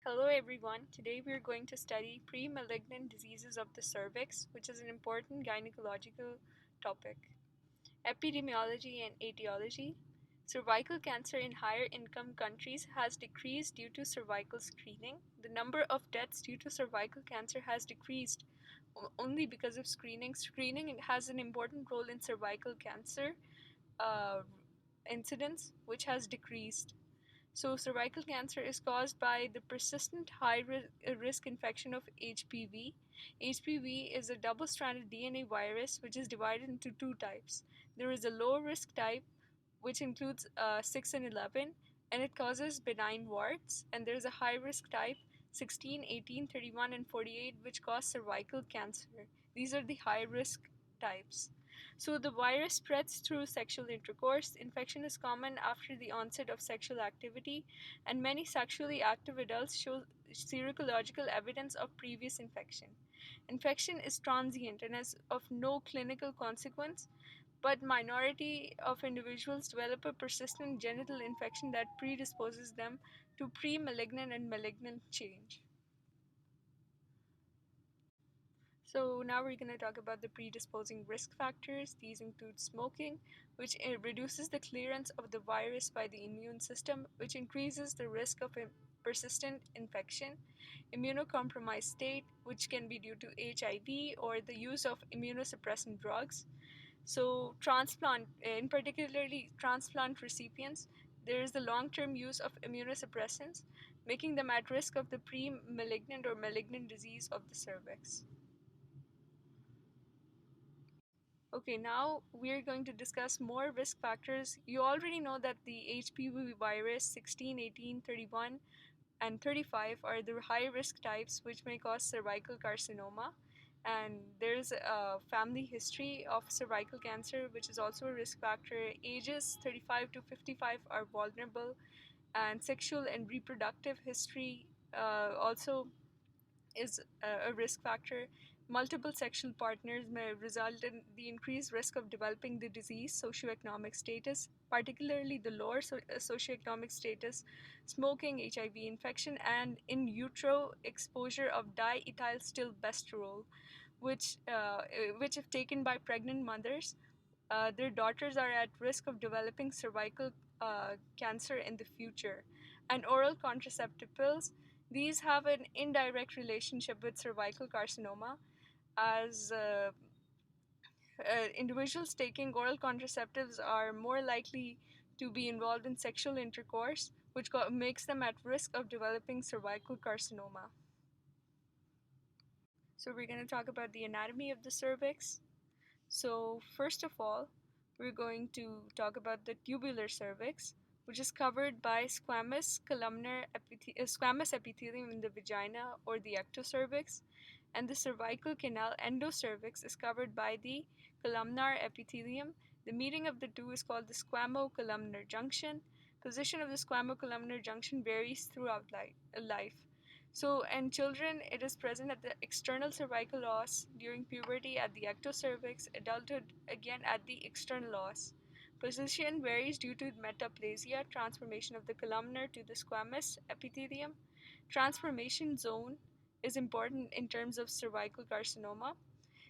Hello everyone. Today we are going to study pre-malignant diseases of the cervix, which is an important gynecological topic. Epidemiology and etiology. Cervical cancer in higher income countries has decreased due to cervical screening. The number of deaths due to cervical cancer has decreased only because of screening. Screening has an important role in cervical cancer uh, incidence, which has decreased. So, cervical cancer is caused by the persistent high risk infection of HPV. HPV is a double stranded DNA virus which is divided into two types. There is a low risk type, which includes 6 and 11, and it causes benign warts, and there is a high risk type 16, 18, 31, and 48, which cause cervical cancer. These are the high risk types. So the virus spreads through sexual intercourse. Infection is common after the onset of sexual activity, and many sexually active adults show serological evidence of previous infection. Infection is transient and is of no clinical consequence, but minority of individuals develop a persistent genital infection that predisposes them to pre-malignant and malignant change. So now we're going to talk about the predisposing risk factors. These include smoking, which reduces the clearance of the virus by the immune system, which increases the risk of a persistent infection. Immunocompromised state, which can be due to HIV or the use of immunosuppressant drugs. So transplant, in particularly transplant recipients, there is the long-term use of immunosuppressants, making them at risk of the pre-malignant or malignant disease of the cervix. Okay, now we're going to discuss more risk factors. You already know that the HPV virus 16, 18, 31, and 35 are the high risk types which may cause cervical carcinoma. And there's a family history of cervical cancer, which is also a risk factor. Ages 35 to 55 are vulnerable, and sexual and reproductive history also is a risk factor. Multiple sexual partners may result in the increased risk of developing the disease. Socioeconomic status, particularly the lower socioeconomic status, smoking, HIV infection, and in utero exposure of diethylstilbestrol, which if taken by pregnant mothers, their daughters are at risk of developing cervical cancer in the future. And oral contraceptive pills, these have an indirect relationship with cervical carcinoma, as individuals taking oral contraceptives are more likely to be involved in sexual intercourse, which makes them at risk of developing cervical carcinoma. So, we're going to talk about the anatomy of the cervix. So, first of all, we're going to talk about the tubular cervix, which is covered by squamous epithelium in the vagina or the ectocervix, and the cervical canal endocervix is covered by the columnar epithelium. The meeting of the two is called the squamocolumnar junction. Position of the squamocolumnar junction varies throughout life. So, in children, it is present at the external cervical os, during puberty at the ectocervix, adulthood again at the external os. Position varies due to metaplasia, transformation of the columnar to the squamous epithelium. Transformation zone is important in terms of cervical carcinoma.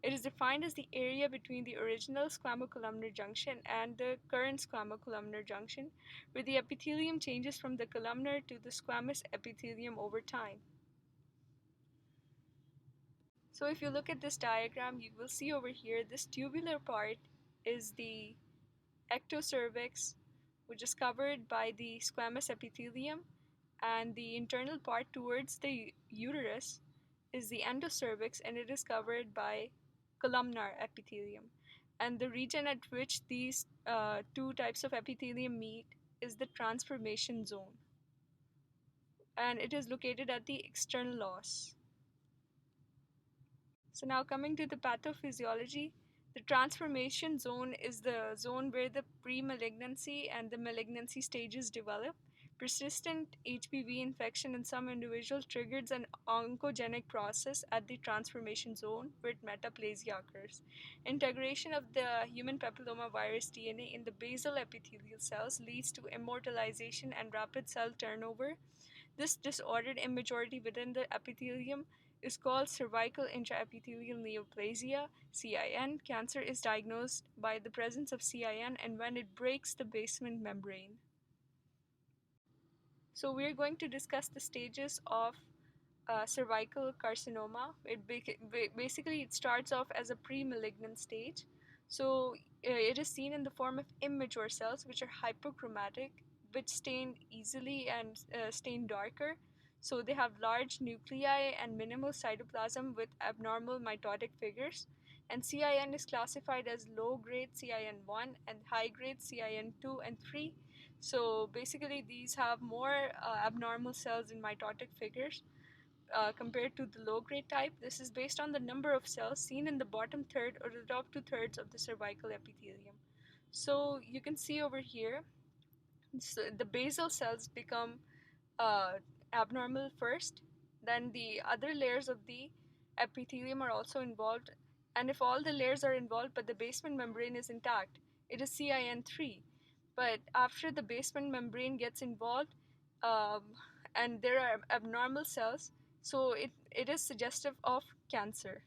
It is defined as the area between the original squamocolumnar junction and the current squamocolumnar junction, where the epithelium changes from the columnar to the squamous epithelium over time. So if you look at this diagram, you will see over here this tubular part is the ectocervix, which is covered by the squamous epithelium, and the internal part towards the uterus is the endocervix, and it is covered by columnar epithelium. And the region at which these two types of epithelium meet is the transformation zone, and it is located at the external os. So now coming to the pathophysiology, the transformation zone is the zone where the pre-malignancy and the malignancy stages develop. Persistent HPV infection in some individuals triggers an oncogenic process at the transformation zone where metaplasia occurs. Integration of the human papillomavirus DNA in the basal epithelial cells leads to immortalization and rapid cell turnover. This disordered immaturity within the epithelium is called cervical intraepithelial neoplasia, CIN. Cancer is diagnosed by the presence of CIN and when it breaks the basement membrane. So we're going to discuss the stages of cervical carcinoma. Basically it starts off as a pre-malignant stage. So it is seen in the form of immature cells which are hypochromatic, which stain easily and stain darker. So they have large nuclei and minimal cytoplasm with abnormal mitotic figures. And CIN is classified as low-grade CIN1 and high-grade CIN2 and 3. So basically these have more abnormal cells in mitotic figures compared to the low-grade type. This is based on the number of cells seen in the bottom third or the top two-thirds of the cervical epithelium. So you can see over here, so the basal cells become uh, abnormal first, then the other layers of the epithelium are also involved, and if all the layers are involved but the basement membrane is intact, it is CIN3. But after the basement membrane gets involved um, and there are abnormal cells, so it is suggestive of cancer.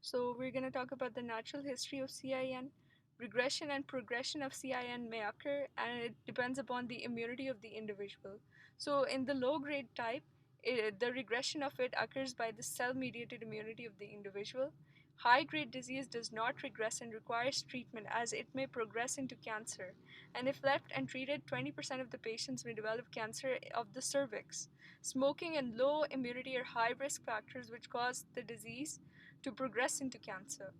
So we're going to talk about the natural history of CIN. Regression and progression of CIN may occur and it depends upon the immunity of the individual. So in the low grade type, the regression of it occurs by the cell mediated immunity of the individual. High grade disease does not regress and requires treatment as it may progress into cancer. And if left untreated, 20% of the patients may develop cancer of the cervix. Smoking and low immunity are high risk factors which cause the disease to progress into cancer.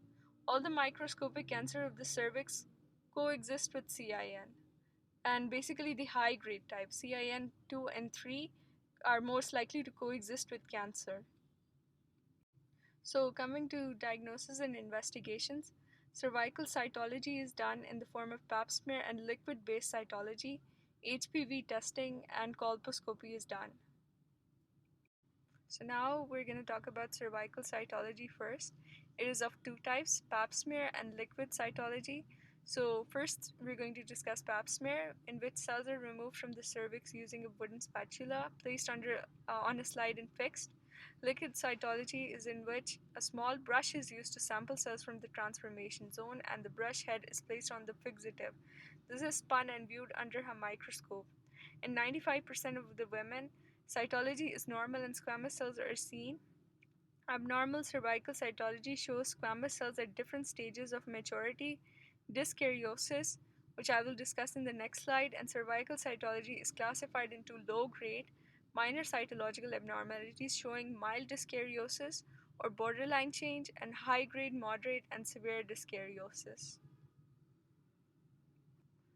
All the microscopic cancer of the cervix coexist with CIN. And basically, the high grade type, CIN 2 and 3, are most likely to coexist with cancer. So, coming to diagnosis and investigations, cervical cytology is done in the form of pap smear and liquid based cytology. HPV testing and colposcopy is done. So now we're going to talk about cervical cytology first. It is of two types, pap smear and liquid cytology. So first we're going to discuss pap smear, in which cells are removed from the cervix using a wooden spatula placed on a slide and fixed. Liquid cytology is in which a small brush is used to sample cells from the transformation zone and the brush head is placed on the fixative. This is spun and viewed under a microscope. In 95% of the women, cytology is normal and squamous cells are seen. Abnormal cervical cytology shows squamous cells at different stages of maturity, dyskaryosis, which I will discuss in the next slide, and cervical cytology is classified into low grade, minor cytological abnormalities showing mild dyskaryosis or borderline change, and high grade, moderate, and severe dyskaryosis.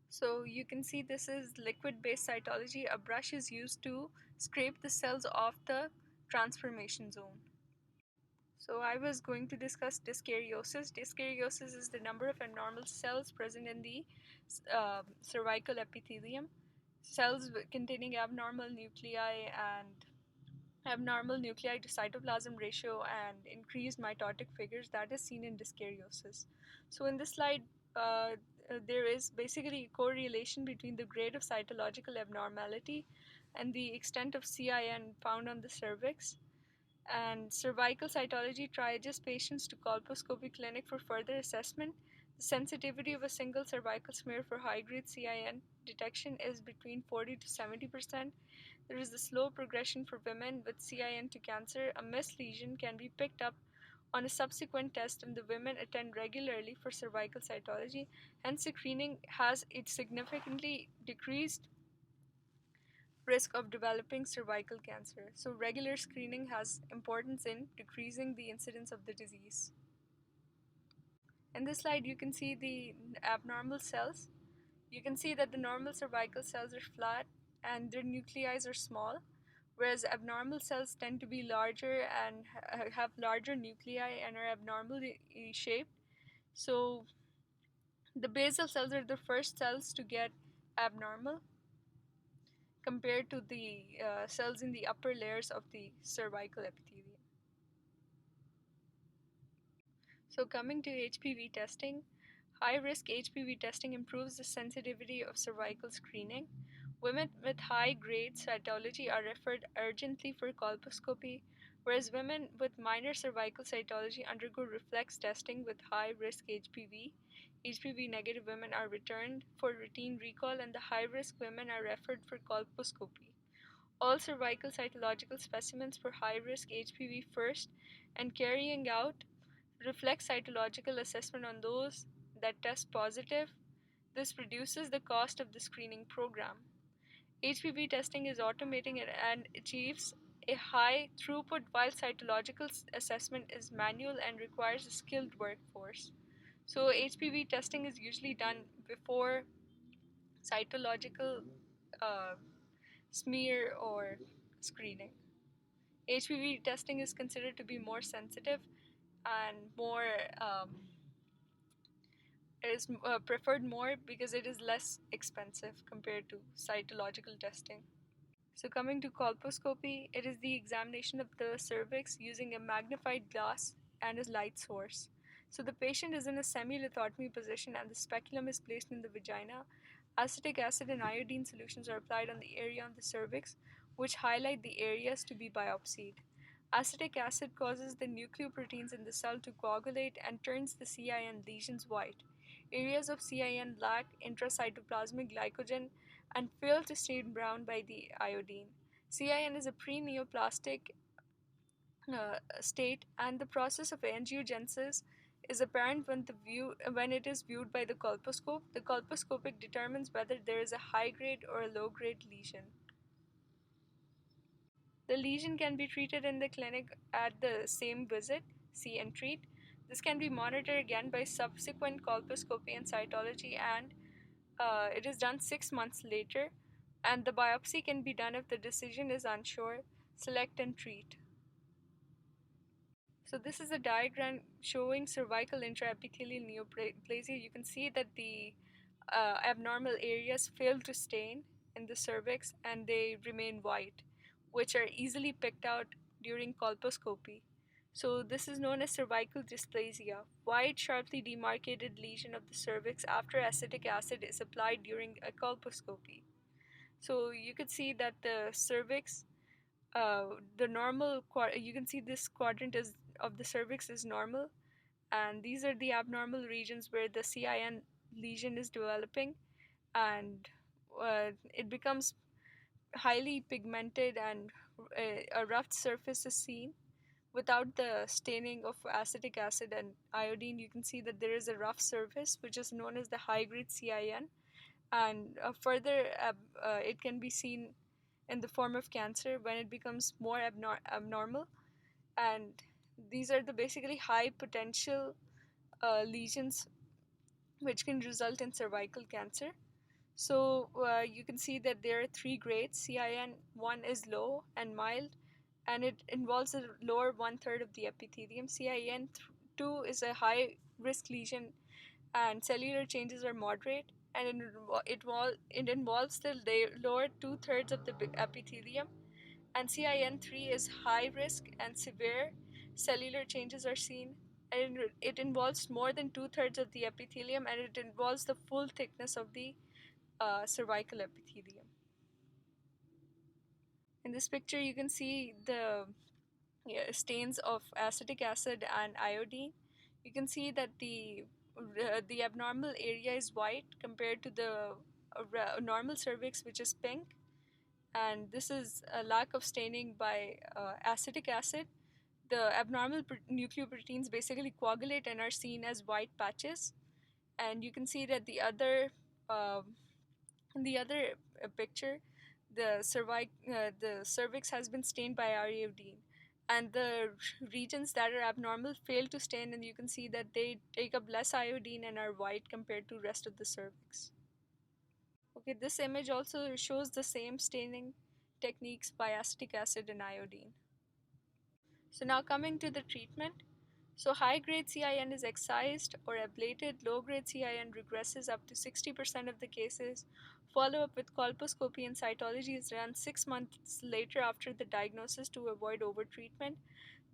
So you can see this is liquid-based cytology. A brush is used to scrape the cells off the transformation zone. So I was going to discuss dyskaryosis. Dyskaryosis is the number of abnormal cells present in the cervical epithelium. Cells containing abnormal nuclei and abnormal nuclei to cytoplasm ratio and increased mitotic figures, that is seen in dyskaryosis. So in this slide, there is basically a correlation between the grade of cytological abnormality and the extent of CIN found on the cervix. And cervical cytology triages patients to colposcopy clinic for further assessment. The sensitivity of a single cervical smear for high-grade CIN detection is between 40 to 70%. There is a slow progression for women with CIN to cancer. A missed lesion can be picked up on a subsequent test and the women attend regularly for cervical cytology. Hence, screening has a significantly decreased risk of developing cervical cancer. So regular screening has importance in decreasing the incidence of the disease. In this slide, you can see the abnormal cells. You can see that the normal cervical cells are flat and their nuclei are small, whereas abnormal cells tend to be larger and have larger nuclei and are abnormally shaped. So the basal cells are the first cells to get abnormal compared to the cells in the upper layers of the cervical epithelium. So coming to HPV testing, high-risk HPV testing improves the sensitivity of cervical screening. Women with high grade cytology are referred urgently for colposcopy, whereas women with minor cervical cytology undergo reflex testing with high risk HPV. HPV negative women are returned for routine recall, and the high risk women are referred for colposcopy. All cervical cytological specimens for high risk HPV first, and carrying out reflex cytological assessment on those that test positive. This reduces the cost of the screening program. HPV testing is automating it and achieves a high throughput while cytological assessment is manual and requires a skilled workforce. So, HPV testing is usually done before cytological uh, smear or screening. HPV testing is considered to be more sensitive and more is preferred more because it is less expensive compared to cytological testing. So, coming to colposcopy, it is the examination of the cervix using a magnified glass and a light source. So, the patient is in a semi lithotomy position and the speculum is placed in the vagina. Acetic acid and iodine solutions are applied on the area on the cervix, which highlight the areas to be biopsied. Acetic acid causes the nucleoproteins in the cell to coagulate and turns the CIN lesions white. Areas of CIN lack intracytoplasmic glycogen and fail to stay brown by the iodine. CIN is a pre-neoplastic state, and the process of angiogenesis is apparent when it is viewed by the colposcope. The colposcopic determines whether there is a high grade or a low grade lesion. The lesion can be treated in the clinic at the same visit, see and treat. This can be monitored again by subsequent colposcopy and cytology, and it is done 6 months later. And the biopsy can be done if the decision is unsure. Select and treat. So this is a diagram showing cervical intraepithelial neoplasia. You can see that the abnormal areas fail to stain in the cervix and they remain white, which are easily picked out during colposcopy. So this is known as cervical dysplasia, wide, sharply demarcated lesion of the cervix after acetic acid is applied during a colposcopy. So you could see that the cervix, the normal, you can see this quadrant is of the cervix is normal, and these are the abnormal regions where the CIN lesion is developing, and it becomes highly pigmented, and a rough surface is seen. Without the staining of acetic acid and iodine, you can see that there is a rough surface, which is known as the high grade CIN, and further, it can be seen in the form of cancer when it becomes more abnormal. And these are the basically high potential lesions which can result in cervical cancer. So you can see that there are three grades. CIN 1 is low and mild, and it involves the lower one third of the epithelium. CIN 2 is a high risk lesion, and cellular changes are moderate, and it involves the lower two thirds of the epithelium. And CIN 3 is high risk and severe. Cellular changes are seen, and it involves more than two thirds of the epithelium, and it involves the full thickness of the cervical epithelium. In this picture, you can see the stains of acetic acid and iodine. You can see that the abnormal area is white compared to the normal cervix, which is pink, and this is a lack of staining by acetic acid. The abnormal nucleoproteins basically coagulate and are seen as white patches, and you can see that um in the other picture, the cervix has been stained by iodine, and the regions that are abnormal fail to stain, and you can see that they take up less iodine and are white compared to rest of the cervix. Okay, this image also shows the same staining techniques by acetic acid and iodine. So now coming to the treatment. So high-grade CIN is excised or ablated, low-grade CIN regresses up to 60% of the cases. Follow-up with colposcopy and cytology is done 6 months later after the diagnosis to avoid overtreatment.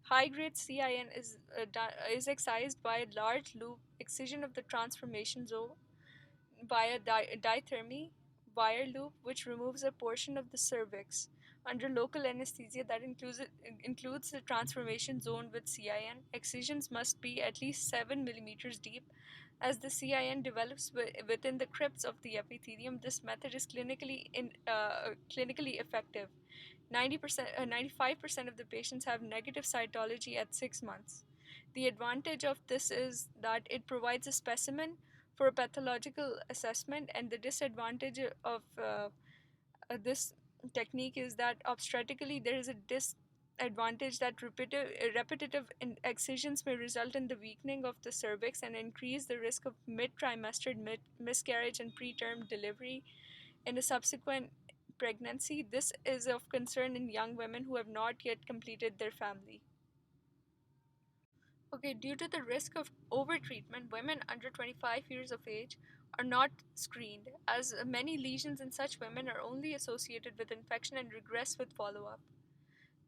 High-grade CIN is excised by a large loop excision of the transformation zone via dithermy, wire loop which removes a portion of the cervix. Under local anesthesia that includes the transformation zone with CIN, excisions must be at least 7 millimeters deep. As the CIN develops within the crypts of the epithelium, this method is clinically effective. 95% of the patients have negative cytology at 6 months. The advantage of this is that it provides a specimen for a pathological assessment, and the disadvantage of this technique is that obstetrically there is a disadvantage that repetitive excisions may result in the weakening of the cervix and increase the risk of mid-trimester miscarriage and preterm delivery in a subsequent pregnancy. This is of concern in young women who have not yet completed their family. Okay, due to the risk of overtreatment, women under 25 years of age are not screened, as many lesions in such women are only associated with infection and regress with follow up.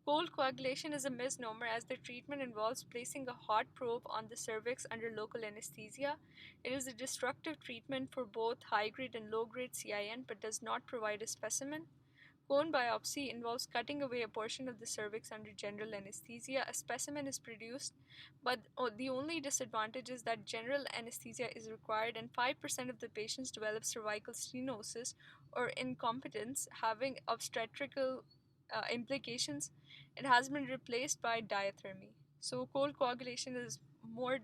Cold coagulation is a misnomer as the treatment involves placing a hot probe on the cervix under local anesthesia. It is a destructive treatment for both high grade and low grade CIN but does not provide a specimen. Cone biopsy involves cutting away a portion of the cervix under general anesthesia. A specimen is produced, but the only disadvantage is that general anesthesia is required, and 5% of the patients develop cervical stenosis or incompetence, having obstetrical implications. It has been replaced by diathermy. So, cold coagulation is more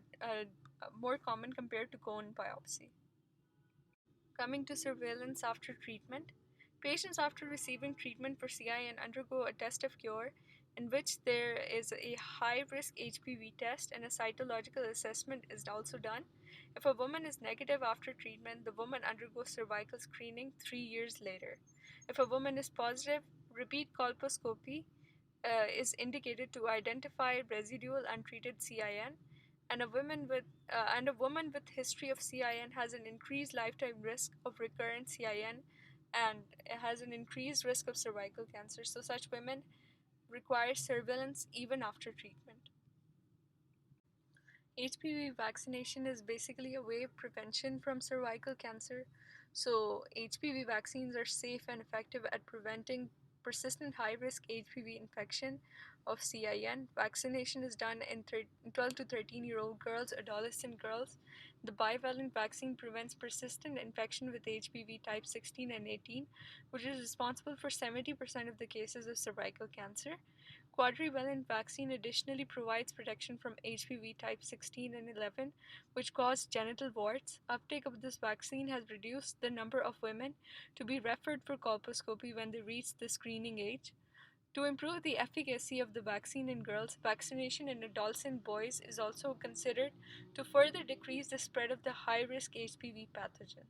common compared to cone biopsy. Coming to surveillance after treatment, patients after receiving treatment for CIN undergo a test of cure in which there is a high risk HPV test and a cytological assessment is also done. If a woman is negative after treatment, the woman undergoes cervical screening 3 years later. If a woman is positive, repeat colposcopy is indicated to identify residual untreated CIN, and a woman with history of CIN has an increased lifetime risk of recurrent CIN and has an increased risk of cervical cancer. So such women require surveillance even after treatment. HPV vaccination is basically a way of prevention from cervical cancer. So, HPV vaccines are safe and effective at preventing persistent high risk HPV infection of CIN. Vaccination is done in 12 to 13-year-old girls, adolescent girls. The bivalent vaccine prevents persistent infection with HPV type 16 and 18, which is responsible for 70% of the cases of cervical cancer. Quadrivalent vaccine additionally provides protection from HPV type 16 and 11, which cause genital warts. Uptake of this vaccine has reduced the number of women to be referred for colposcopy when they reach the screening age. To improve the efficacy of the vaccine in girls, vaccination in adolescent boys is also considered to further decrease the spread of the high risk HPV pathogen.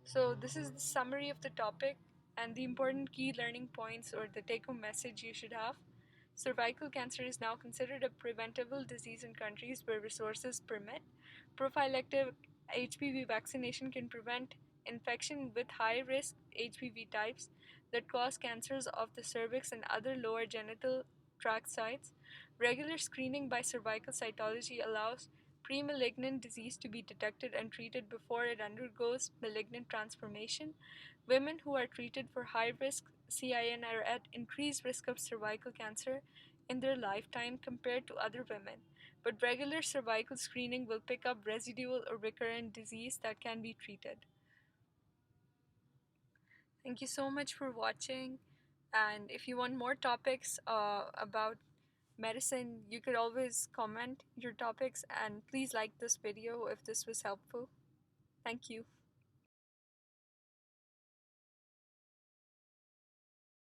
So, this is the summary of the topic and the important key learning points or the take home message you should have. Cervical cancer is now considered a preventable disease in countries where resources permit. Prophylactic HPV vaccination can prevent infection with high risk HPV types that cause cancers of the cervix and other lower genital tract sites. Regular screening by cervical cytology allows pre-malignant disease to be detected and treated before it undergoes malignant transformation. Women who are treated for high risk CIN are at increased risk of cervical cancer in their lifetime compared to other women, but regular cervical screening will pick up residual or recurrent disease that can be treated. Thank you so much for watching, and if you want more topics about medicine, you could always comment your topics, and please like this video if this was helpful. Thank you.